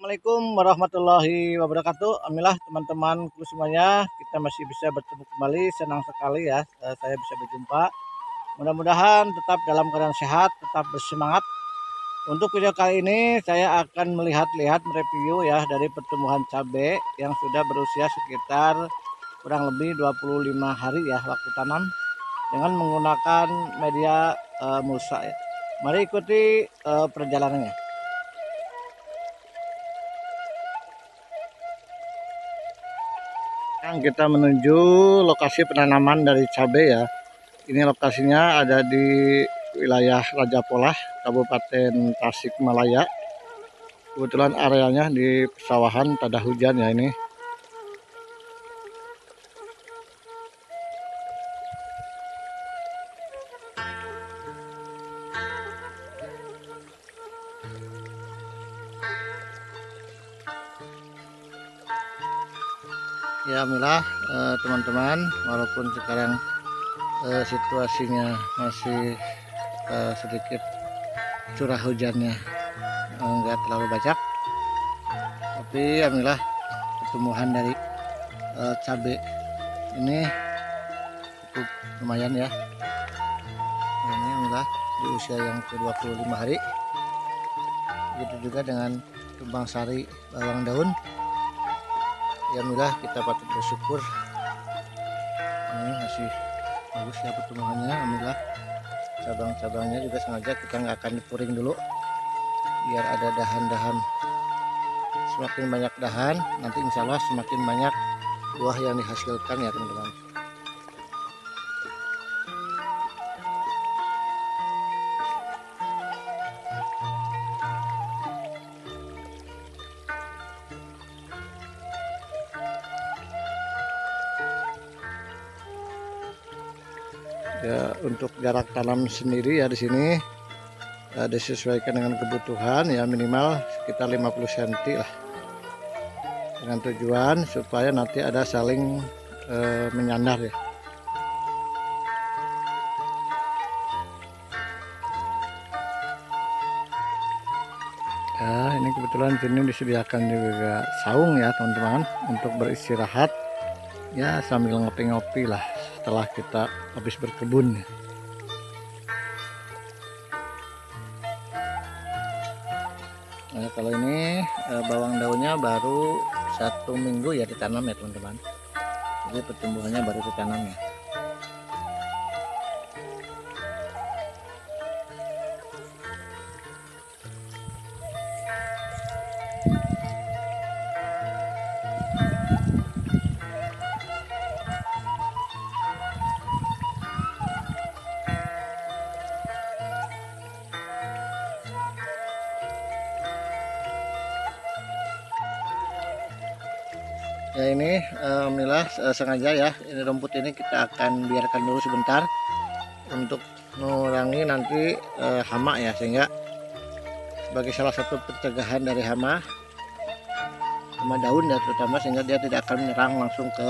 Assalamualaikum warahmatullahi wabarakatuh. Alhamdulillah teman-teman semuanya, kita masih bisa bertemu kembali. Senang sekali ya saya bisa berjumpa. Mudah-mudahan tetap dalam keadaan sehat, tetap bersemangat. Untuk video kali ini saya akan melihat-lihat mereview ya dari pertumbuhan cabai yang sudah berusia sekitar kurang lebih 25 hari ya waktu tanam dengan menggunakan media mulsa ya. Mari ikuti perjalanannya. Kita menuju lokasi penanaman dari cabai ya. Ini lokasinya ada di wilayah Raja Polah, Kabupaten Tasikmalaya. Kebetulan areanya di pesawahan tada hujan ya ini. Ya alhamdulillah teman-teman, walaupun sekarang situasinya masih sedikit curah hujannya enggak terlalu banyak, tapi alhamdulillah pertumbuhan dari cabai ini cukup lumayan ya. Ini alhamdulillah di usia yang ke-25 hari. Begitu juga dengan tumpang sari bawang daun. Ya alhamdulillah kita patut bersyukur, ini masih bagus ya pertumbuhannya. Alhamdulillah cabang-cabangnya juga sengaja kita nggak akan dipuring dulu biar ada dahan-dahan. Semakin banyak dahan nanti insya Allah semakin banyak buah yang dihasilkan ya teman-teman. Ya, untuk jarak tanam sendiri ya di sini disesuaikan dengan kebutuhan ya, minimal sekitar 50 cm lah, dengan tujuan supaya nanti ada saling menyandar ya. Ya, ini kebetulan sini disediakan juga saung ya teman-teman untuk beristirahat ya sambil ngopi-ngopi lah setelah kita habis berkebun. Nah, kalau ini bawang daunnya baru 1 minggu ya ditanam ya teman-teman, jadi pertumbuhannya baru ditanam ya. Ya ini alhamdulillah sengaja ya, ini rumput ini kita akan biarkan dulu sebentar untuk mengurangi nanti hama ya, sehingga sebagai salah satu pencegahan dari hama daun ya terutama, sehingga dia tidak akan menyerang langsung ke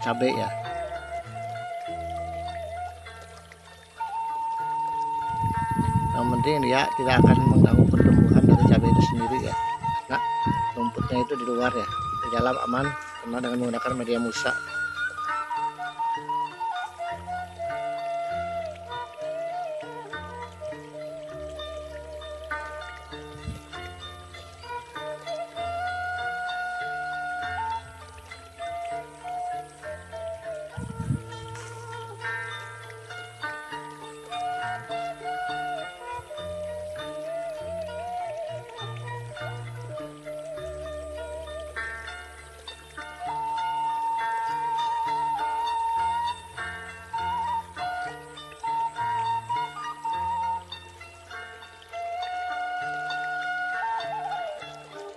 cabai ya. Yang penting dia tidak akan mengganggu pertumbuhan dari cabai itu sendiri ya, karena rumputnya itu di luar ya, di dalam aman karena dengan menggunakan media mulsa.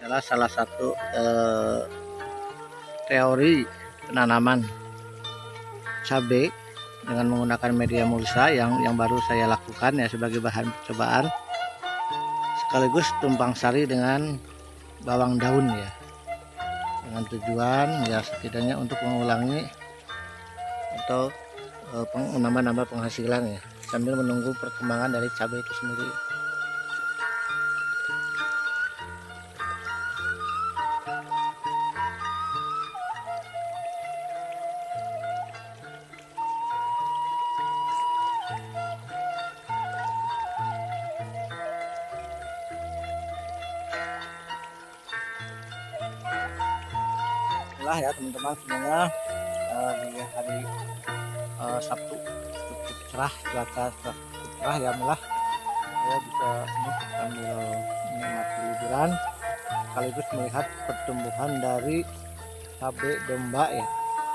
Adalah salah satu teori penanaman cabai dengan menggunakan media mulsa yang baru saya lakukan ya sebagai bahan percobaan, sekaligus tumpang sari dengan bawang daun ya, dengan tujuan ya setidaknya untuk mengulangi atau menambah penghasilan ya, sambil menunggu perkembangan dari cabai itu sendiri. cerah ya teman-teman semuanya. Di hari Sabtu cukup cerah, cuaca cukup cerah ya Alhamdulillah. Saya bisa sambil menikmati liburan sekaligus melihat pertumbuhan dari cabai domba ya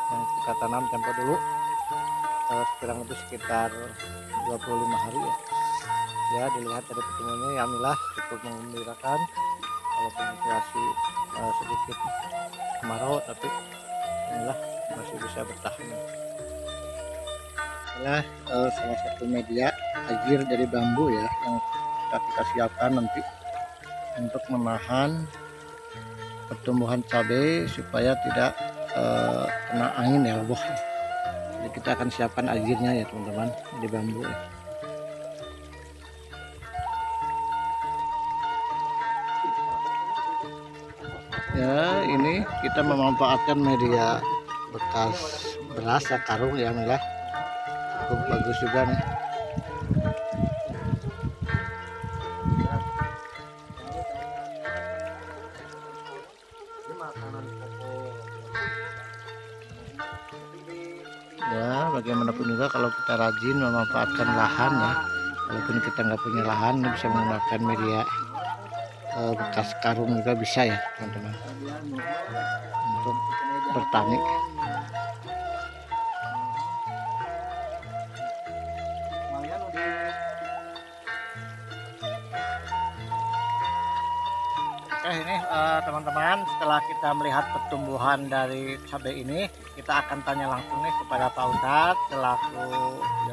yang kita tanam tempo dulu, kurang lebih sekitar 25 hari ya. Dilihat dari pertumbuhannya ya Alhamdulillah cukup menggembirakan, walaupun situasi sedikit kemarau tapi alhamdulillah masih bisa bertahan ya. Salah satu media ajir dari bambu ya yang kita siapkan nanti untuk menahan pertumbuhan cabai supaya tidak kena angin ya roboh. Jadi kita akan siapkan ajirnya ya teman-teman di bambu ya. Ya ini kita memanfaatkan media bekas beras ya, karung ya Alhamdulillah cukup bagus juga nih. Ya bagaimanapun juga kalau kita rajin memanfaatkan lahan ya, walaupun kita nggak punya lahan bisa menggunakan media bekas karung juga bisa ya teman-teman untuk bertani. Oke ini teman-teman, setelah kita melihat pertumbuhan dari cabai ini, kita akan tanya langsung nih kepada Pak Ustadz selaku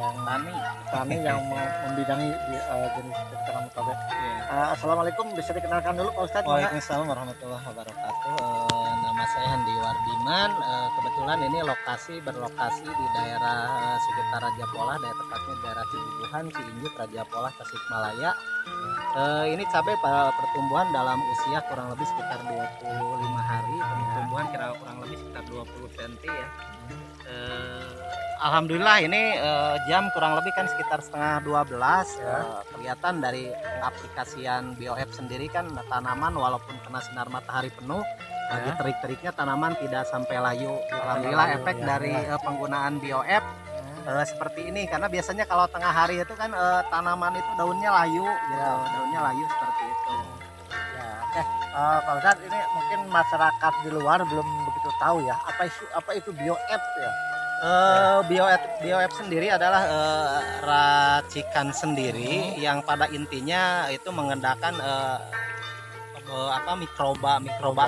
yang tani yang membidangi di jenis tanam cabai. Assalamualaikum, bisa dikenalkan dulu Pak Ustadz? Waalaikumsalam warahmatullahi wabarakatuh. Nama saya Handi Wardiman. Kebetulan ini berlokasi di daerah sekitar Raja Polah, tepatnya daerah Cibubuhan, Ciinjuk, Raja Polah, Tasikmalaya. Ini cabai pertumbuhan dalam usia kurang lebih sekitar 25 hari, pertumbuhan kurang lebih sekitar 20 cm ya. Alhamdulillah ini jam kurang lebih kan sekitar setengah 12 ya. Kelihatan dari aplikasian BioF sendiri kan tanaman walaupun kena sinar matahari penuh, lagi terik-teriknya tanaman tidak sampai layu. Alhamdulillah efek dari penggunaan BioF seperti ini, karena biasanya kalau tengah hari itu kan tanaman itu daunnya layu gitu, daunnya layu seperti itu ya. Oke Pak Ustadz, ini mungkin masyarakat di luar belum begitu tahu ya apa itu BioF ya. BioF sendiri adalah racikan sendiri yang pada intinya itu mengendalikan mikroba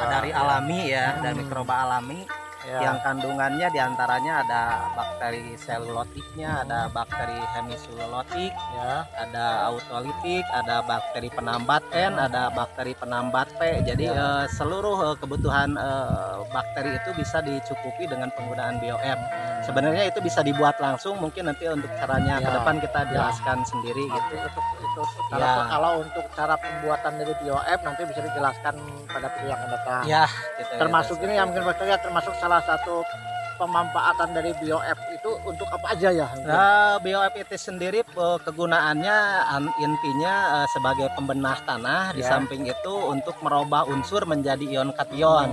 dari alami ya, dan mikroba alami yang kandungannya diantaranya ada bakteri selulotiknya, ada bakteri hemiselulotik ya, ada autolitik, ada bakteri penambat N, ada bakteri penambat P. Jadi seluruh kebutuhan bakteri itu bisa dicukupi dengan penggunaan BioF. Sebenarnya itu bisa dibuat langsung, mungkin nanti untuk caranya ke depan kita jelaskan sendiri gitu. Kalau untuk cara pembuatan dari BioF nanti bisa dijelaskan pada video yang akan datang. Ya, gitu, termasuk ini yang mungkin Pak ya, termasuk salah satu pemanfaatan dari BioF itu untuk apa aja ya? BioF itu sendiri kegunaannya intinya sebagai pembenah tanah, di samping itu untuk merubah unsur menjadi ion kation.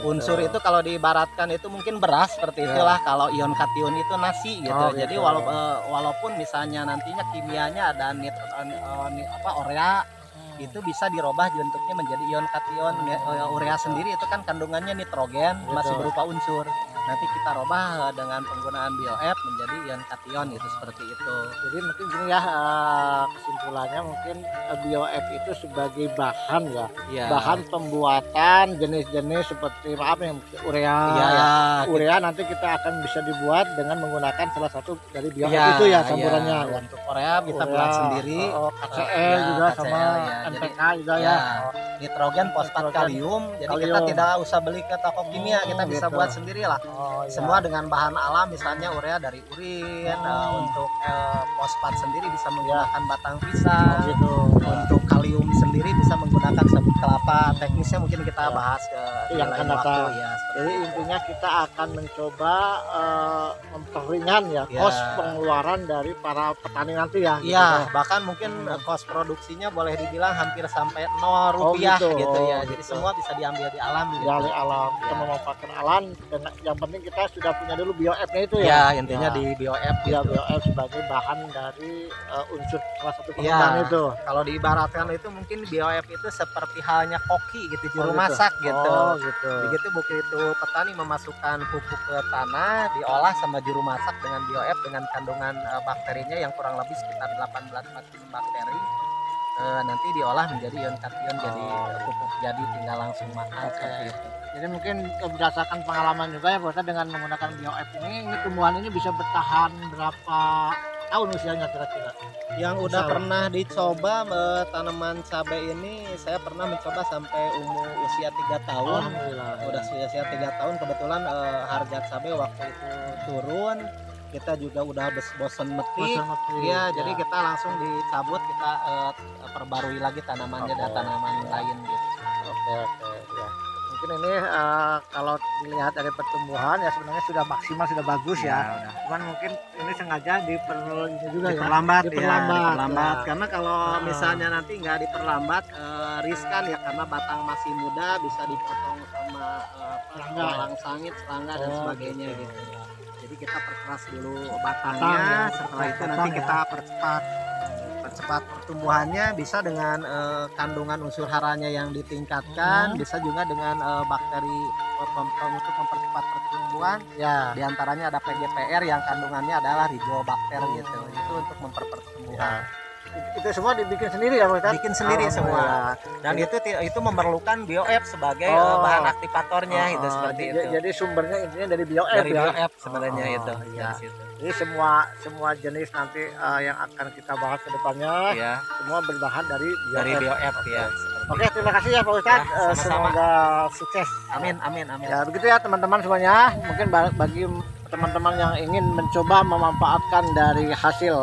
Unsur itu kalau diibaratkan itu mungkin beras seperti itulah, kalau ion kation itu nasi gitu. Jadi walaupun misalnya nantinya kimianya ada urea, itu bisa dirubah bentuknya menjadi ion kation. Urea sendiri itu kan kandungannya nitrogen, masih berupa unsur. Nanti kita rubah dengan penggunaan BioF menjadi ion kation gitu, seperti itu. Jadi mungkin gini ya, kesimpulannya mungkin BioF itu sebagai bahan ya, bahan pembuatan jenis-jenis seperti urea. Urea nanti kita akan bisa dibuat dengan menggunakan salah satu dari BioF itu ya, campurannya. Untuk urea kita buat sendiri, KCl juga sama NPK juga ya. Nitrogen, fosfat, kalium. Jadi kita tidak usah beli ke toko kimia, kita bisa buat sendiri lah. Semua dengan bahan alam, misalnya urea dari dari urin. Untuk fosfat sendiri bisa menggunakan batang pisang. gitu. Untuk kalium sendiri bisa menggunakan sabut kelapa. Teknisnya mungkin kita bahas Itu yang lain akan datang. waktu, ya. Jadi intinya kita akan mencoba memperingan ya Ya. kos pengeluaran dari para petani nanti ya. gitu Iya, ya. bahkan mungkin kos produksinya boleh dibilang hampir sampai 0 rupiah gitu. gitu ya. Oh, Jadi gitu. semua bisa diambil di alam gitu. Dari alam kita Ya. memanfaatkan alam dan yang penting kita sudah punya dulu BioF-nya itu Ya, ya. intinya Ya. di BioF Ya, gitu. BioF sebagai bahan dari unsur salah satu Iya. pengembang itu. Kalau diibaratkan itu mungkin BioF itu seperti halnya koki gitu, juru gitu. masak gitu. Oh, gitu. Begitu begitu petani memasukkan pupuk ke tanah, diolah sama juru masak dengan BioF dengan kandungan bakterinya yang kurang lebih sekitar 18 macam bakteri. Nanti diolah menjadi ion kation, jadi pupuk jadi tinggal langsung makan seperti itu. Jadi mungkin berdasarkan pengalaman juga ya Pak Ustadz, dengan menggunakan BioF ini tumbuhan ini bisa bertahan berapa tahun usianya kira-kira? Yang udah Insya pernah dicoba tanaman cabai ini, saya pernah mencoba sampai usia 3 tahun. Alhamdulillah. Udah usia 3 tahun, kebetulan harga cabai waktu itu turun, kita juga udah bosen metik. Iya, jadi kita langsung dicabut, kita perbarui lagi tanamannya dan tanaman lain gitu. Oke, ya. Mungkin ini kalau dilihat dari pertumbuhan ya sebenarnya sudah maksimal, sudah bagus ya. Udah. Cuman mungkin ini sengaja ini juga ya. Diperlambat, Diperlambat, ya. karena kalau Ah. misalnya nanti nggak diperlambat riskan ya, karena batang masih muda bisa dipotong sama Serangga. walang sangit, serangga dan Oh, sebagainya gitu. gitu. Jadi kita perkeras dulu Batang, batangnya, ya. setelah itu Batang, nanti ya. kita percepat pertumbuhannya, bisa dengan kandungan unsur haranya yang ditingkatkan, bisa juga dengan bakteri untuk mempercepat pertumbuhan. Ya. Di antaranya ada PGPR yang kandungannya adalah rizobakter gitu. Itu untuk mempercepat pertumbuhan. Itu semua dibikin sendiri ya Pak Ustadz? Bikin sendiri semua. Dan itu memerlukan BioF sebagai bahan aktivatornya itu seperti itu. Jadi sumbernya intinya dari BioF Dari ya. BioF sebenarnya itu. Iya. Dari situ. Jadi semua jenis nanti yang akan kita bahas ke depannya Ya, semua berbahan dari dari BioF. BioF ya. Oke, terima kasih ya Pak Ustadz. Ya, sama-sama. Semoga sukses. Amin, amin, amin. Ya begitu ya teman-teman semuanya. Mungkin bagi teman-teman yang ingin mencoba memanfaatkan dari hasil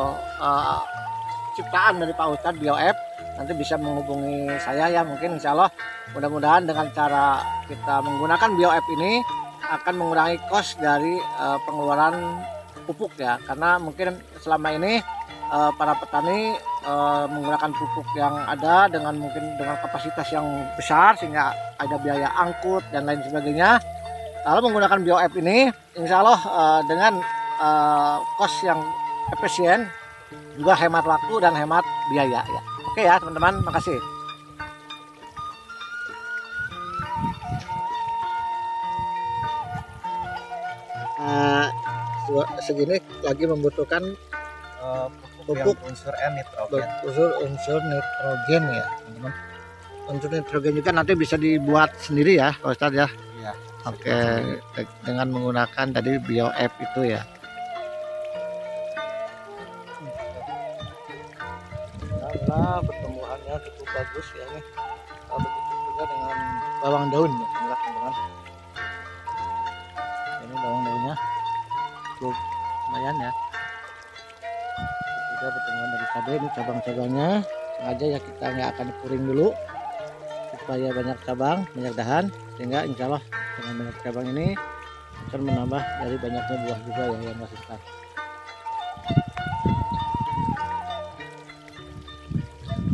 ciptaan dari Pak Ustadz BioF, nanti bisa menghubungi saya ya. Mungkin insya Allah mudah-mudahan dengan cara kita menggunakan BioF ini akan mengurangi kos dari pengeluaran pupuk ya, karena mungkin selama ini para petani menggunakan pupuk yang ada dengan kapasitas yang besar sehingga ada biaya angkut dan lain sebagainya. Kalau menggunakan BioF ini insya Allah dengan kos yang efisien, juga hemat waktu dan hemat biaya ya. Oke ya teman-teman, makasih. Segini lagi membutuhkan pupuk unsur N-nitrogen. unsur nitrogen ya teman-teman. Unsur nitrogen juga nanti bisa dibuat sendiri ya Pak Ustadz ya. Iya. Oke, dengan menggunakan tadi BioF itu ya. Karena pertumbuhannya cukup bagus ya nih. Begitu juga dengan bawang daun ya teman-teman. Ini bawang daunnya cukup lumayan ya. Juga pertumbuhan dari cabai, ini cabang-cabangnya sengaja ya kita nggak akan kuring dulu supaya banyak cabang, banyak dahan, sehingga insya Allah dengan banyak cabang ini akan menambah dari banyaknya buah juga ya yang menghasilkan.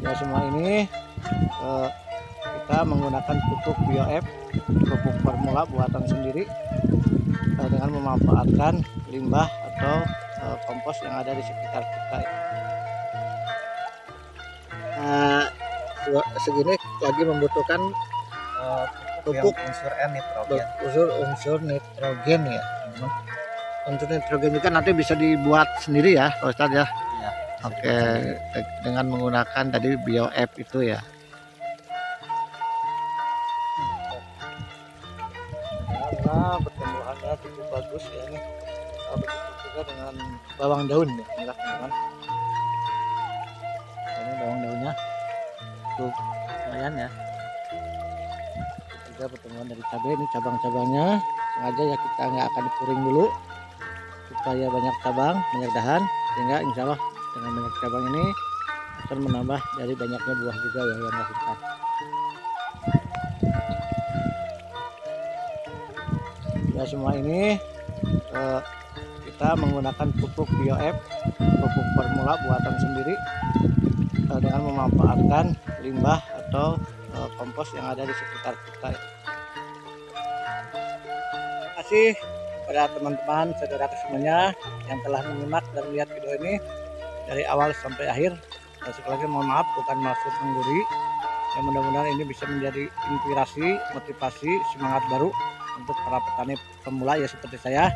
Ya semua ini kita menggunakan pupuk BioF, pupuk formula buatan sendiri dengan memanfaatkan limbah atau kompos yang ada di sekitar kita. Segini lagi membutuhkan pupuk unsur N-nitrogen. unsur nitrogen ya teman-teman. Unsur nitrogen juga nanti bisa dibuat sendiri ya Pak Ustadz ya. Iya. Oke, dengan menggunakan tadi BioF itu ya. Karena pertumbuhannya cukup bagus ya nih. Begitu juga dengan bawang daun ya teman-teman. Ini bawang daunnya cukup lumayan ya. Juga pertumbuhan dari cabai, ini cabang-cabangnya sengaja ya kita nggak akan kuring dulu supaya banyak cabang, banyak dahan, sehingga insya Allah dengan banyak cabang ini akan menambah dari banyaknya buah juga ya yang dihasilkan. Ya semua ini kita menggunakan pupuk BioF, pupuk formula buatan sendiri dengan memanfaatkan limbah atau kompos yang ada di sekitar kita. Terima kasih kepada teman-teman saudara semuanya yang telah menyimak dan melihat video ini dari awal sampai akhir. Sekali lagi mohon maaf, bukan maksud menggurui. Ya, mudah-mudahan ini bisa menjadi inspirasi, motivasi, semangat baru untuk para petani pemula ya seperti saya.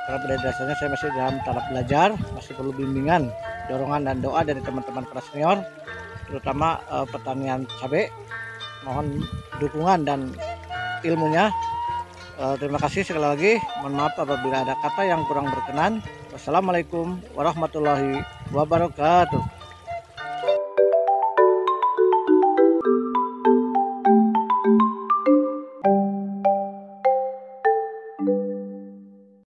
Karena pada dasarnya saya masih dalam tahap belajar, masih perlu bimbingan, dorongan dan doa dari teman-teman para senior, terutama pertanian cabai. Mohon dukungan dan ilmunya. Terima kasih sekali lagi. Mohon maaf apabila ada kata yang kurang berkenan. Wassalamualaikum warahmatullahi wabarakatuh.